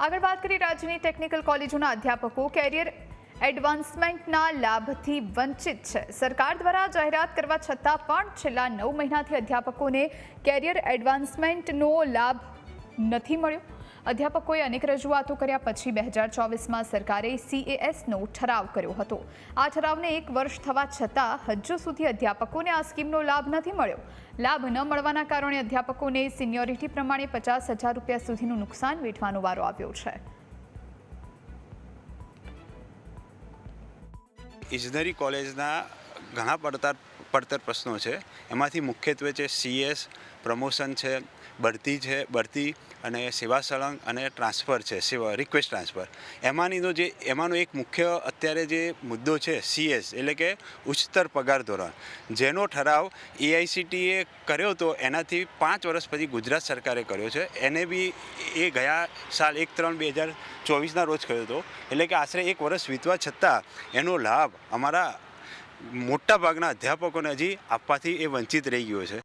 આગળ વાત કરીએ રાજ્યની ટેકનિકલ કોલેજોના અધ્યાપકો કેરિયર એડવાન્સમેન્ટના લાભથી વંચિત છે। સરકાર દ્વારા જાહેરાત કરવા છતાં પણ છેલ્લા 9 મહિનાથી અધ્યાપકોને કેરિયર એડવાન્સમેન્ટનો લાભ નથી મળ્યો। અધ્યાપકોએ અનેક રજૂઆતો કર્યા પછી 2024માં સરકારે CASનો ઠરાવ કર્યો હતો। આ ઠરાવને 1 વર્ષ થવા છતાં હજુ સુધી અધ્યાપકોને આ સ્કીમનો લાભ નથી મળ્યો। લાભ ન મળવાના કારણે અધ્યાપકોને સિનિયોરિટી પ્રમાણે 50,000 રૂપિયા સુધીનું નુકસાન વેઠવાનો વારો આવ્યો છે। ઇજનેરી કોલેજના ઘણા પડતર પ્રશ્નો છે। એમાંથી મુખ્યત્વે છે CS, પ્રમોશન છે, બઢતી અને સેવા સળંગ અને ટ્રાન્સફર છે, રિક્વેસ્ટ ટ્રાન્સફર। એમાંનો એક મુખ્ય અત્યારે જે મુદ્દો છે CS એટલે કે ઉચ્ચતર પગાર ધોરણ, જેનો ઠરાવ AICTE કર્યો હતો એનાથી 5 વર્ષ પછી ગુજરાત સરકારે કર્યો છે। એને બી એ ગયા સાલ 1/3/2024ના રોજ કર્યો હતો, એટલે કે આશરે 1 વર્ષ વીતવા છતાં એનો લાભ અમારા મોટા ભાગના અધ્યાપકોને હજી આપવાથી એ વંચિત રહી ગયો છે।